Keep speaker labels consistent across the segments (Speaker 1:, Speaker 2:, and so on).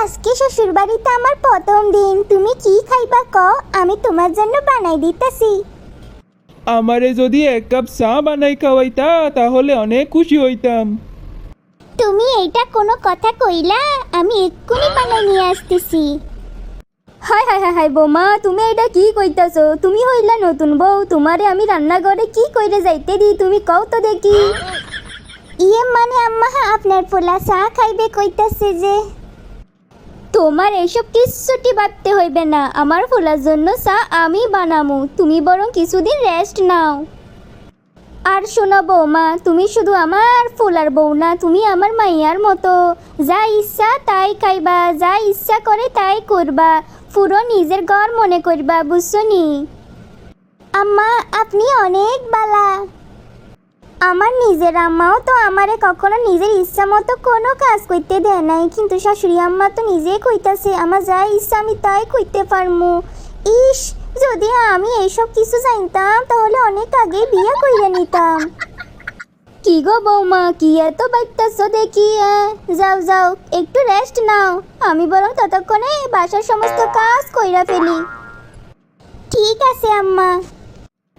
Speaker 1: আজকে শ্বশুর বাড়িতে আমার প্রথম দিন, তুমি কি খাইবা ক, আমি তোমার জন্য বানাই দিতেছি।
Speaker 2: আমারে যদি 1 কাপ চা বানাই খাওয়াইতা তাহলে অনেক খুশি হইতাম।
Speaker 1: তুমি এইটা কোনো কথা কইলা? আমি এক্ষুনি বানাই নিয়ে আসতেছি।
Speaker 3: হাই হাই হাই হাই বৌমা, তুমি এটা কি কইতাছো? তুমি হইলা নতুন বউ, তোমারে আমি রান্নাঘরে কি কইরে যাইতে দি, তুমি কও তো দেখি।
Speaker 1: ইয়ে মানে আম্মা, আপনার পোলা চা খাইবে কইতাছে যে।
Speaker 3: তোমার এইসব কিচ্ছুটি ভাবতে হইবে না, আমার ফুলার জন্য চা আমি বানামু, তুমি বরং কিছুদিন রেস্ট নাও। আর শোনো বৌমা, তুমি শুধু আমার ফুলার বউ না, তুমি আমার মাইয়ার মতো। যা ইচ্ছা তাই খাইবা, যা ইচ্ছা করে তাই করবা, পুরো নিজের ঘর মনে করবা, বুঝছো নি?
Speaker 1: আম্মা আপনি অনেক বালা। আমার নিজের আম্মাও তো আমারে কখনো নিজের ইচ্ছা মতো কোনো কাজ করতে দেয় নাই, কিন্তু শাশুড়ি আম্মা তো নিজেই কইতাছে আমার যা ইচ্ছা আমি তাই কইতে পারমু। ইস, যদি আমি এইসব কিছু জানতাম তাহলে অনেক আগে বিয়ে কইরে নিতাম।
Speaker 3: কি গো বৌমা, কি এত বাইতাছো দেখি? যাও যাও একটু রেস্ট নাও, আমি বরং ততক্ষণে বাসার সমস্ত কাজ কইরা ফেলি।
Speaker 1: ঠিক আছে আম্মা।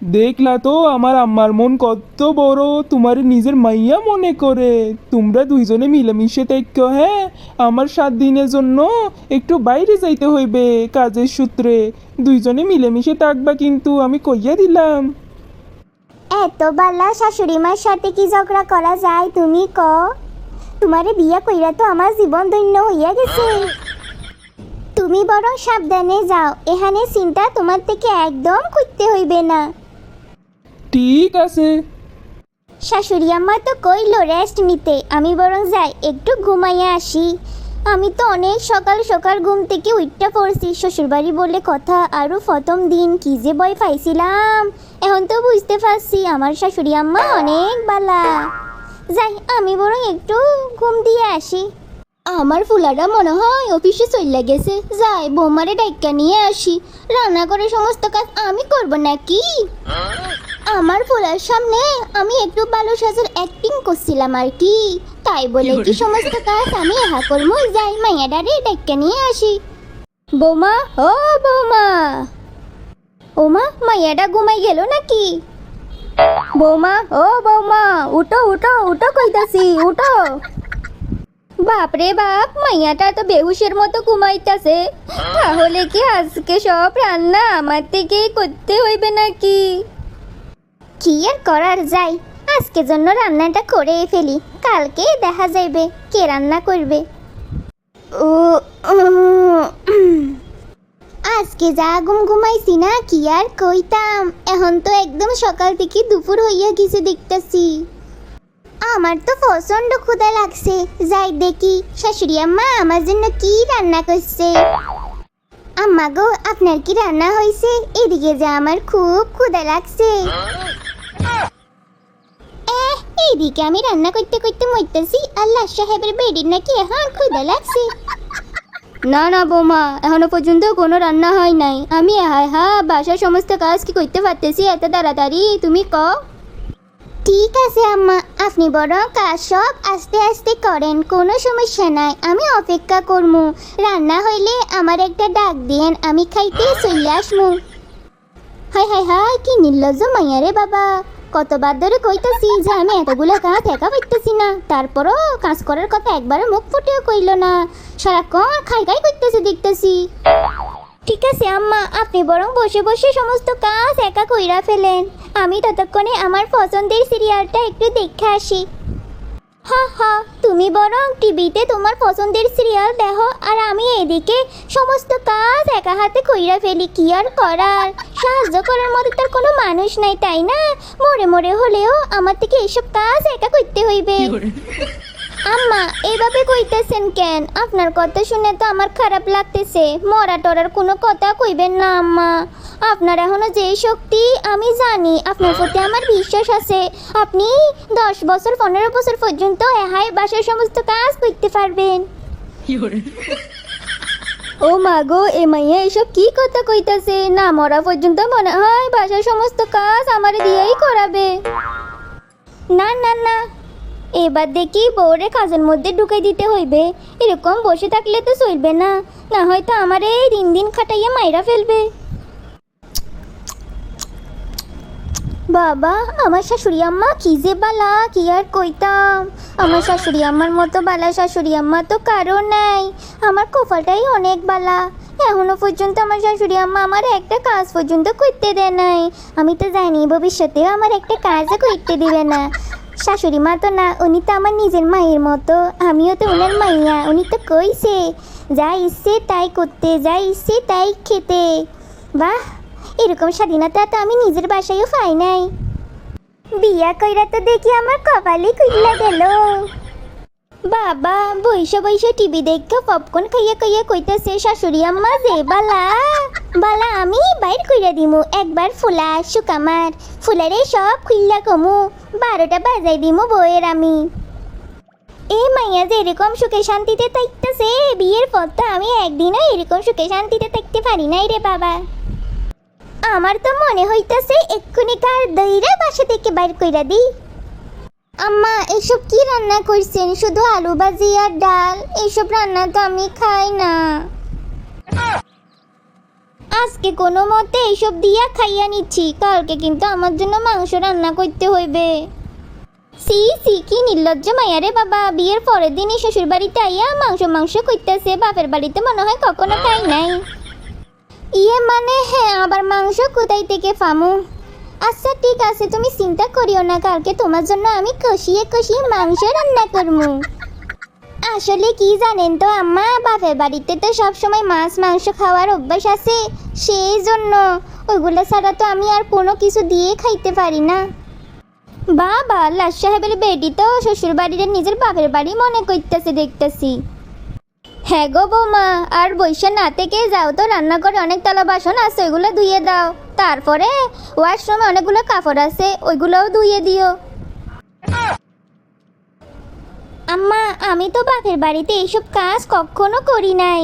Speaker 2: দেখলা তো আমার আম্মার মন কত বড়, তোমার নিজের মাইয়া মনে করে। তোমরা দুইজনে মিলেমিশে থাকো। হ্যাঁ, আমার 7 দিনের জন্য একটু বাইরে যাইতে হইবে কাজের সূত্রে, দুইজনে মিলেমিশে থাকবা কিন্তু, আমি কইয়া দিলাম।
Speaker 1: এত বালা শাশুড়ি মার সাথে কি ঝগড়া করা যায় তুমি ক? তোমারে বিয়া কইরা তো আমার জীবন ধন্য হইয়া গেছে। তুমি বরং সাবধানে যাও, এখানে চিন্তা তোমার থেকে একদম করতে হইবে না।
Speaker 2: ঠিক আছে।
Speaker 1: শাশুড়ি আম্মা তো কইলো রেস্ট নিতে, আমি বরং যাই একটু ঘুমাইয়া আসি। আমি তো অনেক সকাল সকাল ঘুম থেকে উঠতে পড়ছি, শ্বশুরবাড়ি বলে কথা, আরও প্রথম দিন কি যে ভয় পাইছিলাম, এখন তো বুঝতে পারছি আমার শাশুড়ি আম্মা অনেক বালা। যাই আমি বরং একটু ঘুম দিয়ে আসি।
Speaker 3: আমার ফুলাটা মনে হয় অফিসে চলে গেছে, যাই বৌমারে ডাইকা নিয়ে আসি, রান্না করে সমস্ত কাজ আমি করব নাকি? আমার ফুলার সামনে আমি একটু ভালো সাজের অ্যাক্টিং করছিলাম আর কি, তাই বলে কি সমস্ত কাজ আমি একা করবো? যাই মাইয়াডারে ডাইকা নিয়ে আসি। বৌমা, ও বৌমা। ওমা, মাইয়াডা ঘুমাই গেল নাকি? বৌমা, ও বৌমা, উঠো উঠো উঠো কইতাছি, উঠো। বাপরে বাপ, মাইয়াটা তো বেহুশের মতো ঘুমাইতাছে, তাহলে কি আজকে সব রান্না আমার থেকেই করতে হইবে নাকি?
Speaker 1: কি আর করার, যাই আজকের জন্য রান্নাটা করে ফেলি, কালকে দেখা যাইবে কে রান্না করবে। আজকে যা ঘুমাইছি না, কি আর কইতাম। এখন তো একদম সকাল থেকে দুপুর হইয়া গেছে দেখতেছি। আমার তো প্রচন্ড ক্ষুধা লাগছে, যাই দেখি শাশুড়ি আম্মা আমার জন্য কি রান্না করছে। আম্মা গো, আপনার কি রান্না হয়েছে? এদিকে যে আমার খুব ক্ষুধা লাগছে। এইদিকে আমি রান্না করতে করতে মরতেছি, আল্লাহ সাহেবের বেডির নাকি এখন ক্ষুধা লাগছে।
Speaker 3: না না বৌমা, এখনো পর্যন্ত কোনো রান্না হয় নাই, আমি বাসার সমস্ত কাজ কি করতে পারতেছি এত তাড়াতাড়ি? তুমি ক।
Speaker 1: ঠিক আছে আম্মা, আপনি বরং কাজ সব আস্তে আস্তে করেন, কোনো সমস্যা নাই, আমি অপেক্ষা করমু। রান্না হইলে আমার একটা ডাক দিয়েন, আমি খাইতে চলে আসমু।
Speaker 3: হাই হাই হাই, কি নির্লজ্জ মাইয়া রে বাবা, কতবার ধরে কইতাছি যে আমি এতগুলো কাজ একা পাইতেছি না, তারপরও কাজ করার কথা একবারে মুখ ফুটেও কইল না, সারাক্ষণ খাই খাই করতেছে দেখতেছি।
Speaker 1: ঠিক আছে আম্মা, আপনি বরং বসে বসে সমস্ত কাজ একা কইরা ফেলেন, আমি ততক্ষণে আমার পছন্দের সিরিয়ালটা একটু দেখে আসি। হা, তুমি বরং টিভিতে তোমার পছন্দের সিরিয়াল দেখো, আর আমি এদিকে সমস্ত কাজ একা হাতে কইরা ফেলি। কি আর করার, সাহায্য করার মতো তার কোনো মানুষ নাই, তাই না? মরে মরে হলেও আমার থেকে এইসব কাজ একা করতে হইবে। আম্মা, এভাবে কইতেছেন কেন? আপনার কথা শুনে তো আমার খারাপ লাগতেছে। মরা টরার কোনো কথা কইবেন না আম্মা, আপনার এখনো যে শক্তি আমি জানি, আপনার প্রতি আমার বিশ্বাস আছে। আপনি 10 বছর 15 বছর পর্যন্ত এহাই বাসার সমস্ত কাজ করতে পারবেন।
Speaker 3: ও মা গো, এ মাইয়া এসব কি কথা কইতাছে? না মরা পর্যন্ত মনে হয় বাসার সমস্ত কাজ আমারে দিয়েই করাবে।
Speaker 1: না না না, এবার দেখি বউরে কাজের মধ্যে ঢুকাই দিতে হইবে। এরকম বসে থাকলে তো চলবে না, না হয়তো আমার এই দিন দিন খাটাইয়া মাইরা ফেলবে। বাবা, আমার শাশুড়ি আম্মা কি যে বালা, কি আর কইতাম। আমার শাশুড়ি আম্মার মতো বালা শাশুড়ি আম্মা তো কারো নাই। আমার কপালটাই অনেক বালা। এখনো পর্যন্ত আমার শাশুড়ি আম্মা আমার একটা কাজ পর্যন্ত করতে দেয় নাই। আমি তো জানি ভবিষ্যতেও আমার একটা কাজও করতে দিবে না। শাশুড়ি মা তো না, উনি তো আমার নিজের মায়ের মতো, আমিও তো ওনার মাইয়া। উনি তো কইছে যা ইচ্ছে তাই করতে, যা ইচ্ছে তাই খেতে। বাহ, এরকম স্বাধীনতা তো আমি নিজের বাসায়ও পাই নাই। বিয়া কইরা তো দেখি আমার কপালে খুইলা গেল। বাবা বইসা বইসা টিভি দেখে পপকর্ন খাইয়া খাইয়া কইতাছে শাশুড়ি আম্মা যে বালা বালা, আমি বাইর কইরা দিমু একবার ফুলা আসুক আমার। ফুলারে সব খুইলা কমু, 12টা বাজাই দিমু বইয়ের আমি। এই মাইয়া যে এরকম সুখে শান্তিতে থাকতেছে, বিয়ের পর তো আমি একদিনও এরকম সুখে শান্তিতে থাকতে পারি নাই রে বাবা। আমার তো মনে হইতাছে এক্ষুনি কার দইরা বাসা থেকে বাইর কইরা দিই। আম্মা এসব কি রান্না করছেন? শুধু আলু ভাজি আর ডাল, এসব রান্না তো আমি খাই না। আজকে কোনো মতে এসব দিয়া খাইয়া নিচ্ছি, কালকে কিন্তু আমার জন্য মাংস রান্না করতে হইবে। সি সি, কি নির্লজ্জ মাইয়া রে বাবা, বিয়ের পরের দিনই শ্বশুর বাড়িতে আইয়া মাংস মাংস করতেছে। বাপের বাড়িতে মনে হয় কখনো খাই নাই। ইয়ে মানে হ্যাঁ, আবার মাংস কোথায় থেকে পামু? আচ্ছা ঠিক আছে, তুমি চিন্তা করিও না, কালকে তোমার জন্য আমি কষিয়ে কষিয়ে মাংস রান্না করবো। আসলে কি জানেন তো আম্মা, বাপের বাড়িতে তো সবসময় মাছ মাংস খাওয়ার অভ্যাস আছে, সেই জন্য ওইগুলো ছাড়া তো আমি আর কোনো কিছু দিয়ে খাইতে পারি না। বাবা, লাট সাহেবের বেটি তো শ্বশুর বাড়ির নিজের বাপের বাড়ি মনে করতেছে দেখতেছি। হ্যাঁ গো বৌমা, আর বৈশা না থেকে যাও তো, রান্না করে অনেক তলা বাসন আছে, ওইগুলো ধুয়ে দাও। তারপরে ওয়াশরুমে অনেকগুলো কাপড় আছে, ওইগুলোও ধুয়ে দিও। আম্মা, আমি তো বাপের বাড়িতে এইসব কাজ কখনো করি নাই।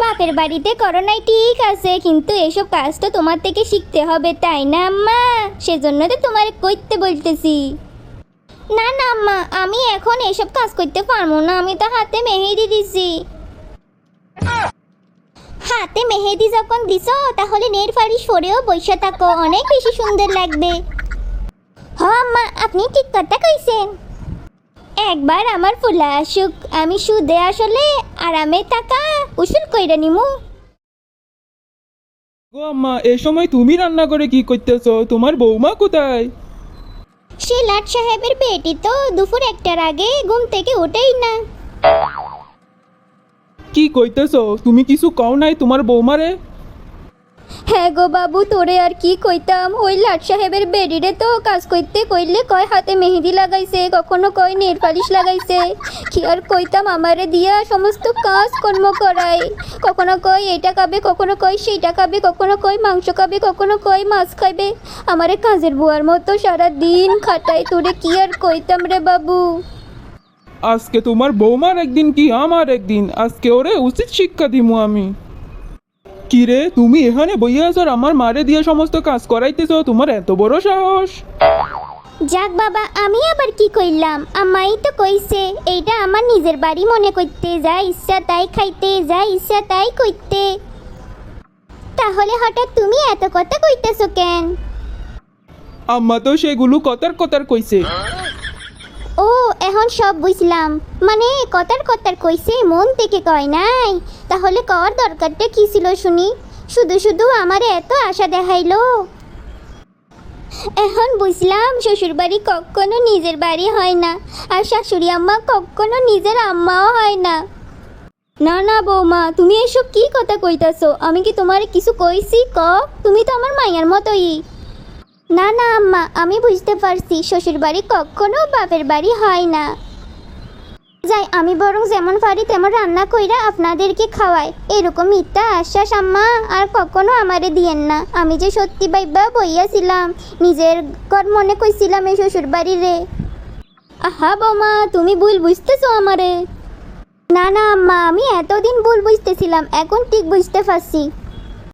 Speaker 1: বাপের বাড়িতে করো নাই ঠিক আছে, কিন্তু এসব কাজ তো তোমার থেকে শিখতে হবে, তাই না আম্মা? সেজন্য তো তোমার করতে বলতেছি। না না আম্মা, আমি এখন এসব কাজ করতে পারবো না, আমি তো হাতে মেহেদি দিছি। হাতে মেহেদি যখন দিছো, তাহলে নেল পালিশ পরেও বসে থাকো, অনেক বেশি সুন্দর লাগবে। হ্যাঁ আম্মা, আপনি ঠিক কথা কইছেন। একবার আমার ফুলা আসুক, আমি সুদে আসলে আরামে টাকা উসুল কইরা নিমু।
Speaker 2: গো আম্মা, এ সময় তুমি রান্না করে কি করতেছো? তোমার বৌমা কোথায়?
Speaker 1: সে লাট সাহেবের বেটি তো দুপুর 1টার আগে ঘুম থেকে ওঠেই না।
Speaker 2: কি কইতেছো? তুমি কিছু কও নাই তোমার বৌমারে?
Speaker 1: হ্যাঁ গো বাবু, তোরে আর কি কইতাম, ওই লাট সাহেবের বেডিরে তো কাজ করতে কইলে কয় হাতে মেহেদি লাগাইছে, কখনো কয় নেল পালিশ লাগাইছে। কি আর কইতাম, আমারে দিয়া সমস্ত কাজ কর্ম করায়। কখনো কয় এটা খাবে, কখনো কয় সেইটা খাবে, কখনো কয় মাংস খাবে, কখনো কয় মাছ খাবে। আমারে কাজের বুয়ার মতো সারা দিন খাটায়। তোরে কি আর কইতাম রে বাবু।
Speaker 2: আজকে তোমার বৌমার একদিন কি আমার একদিন, আজকে ওরে উচিত শিক্ষা দিমু আমি। কি রে, তুমি এখানে বইয়া আছো আর আমার মারে দিয়ে সমস্ত কাজ করাইতেছো? তোমার এত বড় সাহস!
Speaker 1: যাক বাবা, আমি আবার কি কইলাম, আম্মাই তো কইছে এইটা আমার নিজের বাড়ি মনে করতে, যা ইচ্ছা তাই খাইতে, যা ইচ্ছা তাই কইতে। তাহলে হঠাৎ তুমি এত কথা কইতেছো কেন?
Speaker 2: আম্মা তো সেগুলো কতার কতার কইছে।
Speaker 1: ও, এখন সব বুঝলাম, মানে কথার কথার কইছে, মন থেকে কয় নাই। তাহলে কর দরকারটা কি ছিল শুনি? শুধু শুধু আমারে এত আশা দেখাইলো। এখন বুঝলাম শ্বশুর বাড়ি কখনো নিজের বাড়ি হয় না, আর শাশুড়ি আম্মা কখনো নিজের আম্মাও হয় না। না না বৌমা, তুমি এসব কি কথা কইতাছো? আমি কি তোমার কিছু কইছি? তুমি তো আমার মায়ের মতোই। না না আম্মা, আমি বুঝতে পারছি শ্বশুর বাড়ি কখনো বাপের বাড়ি হয় না। যাই, আমি বরং যেমন পারি তেমন রান্না কইরা আপনাদেরকে খাওয়াই। এরকম মিথ্যা আশ্বাস আম্মা আর কখনো আমারে দিয়েন না। আমি যে সত্যি বাইবা বইয়াছিলাম, নিজের ঘর মনে কইছিলাম এই শ্বশুর বাড়ি রে। আহা বৌমা, তুমি ভুল বুঝতেছো আমারে। না না আম্মা, আমি এতদিন ভুল বুঝতেছিলাম, এখন ঠিক বুঝতে পারছি।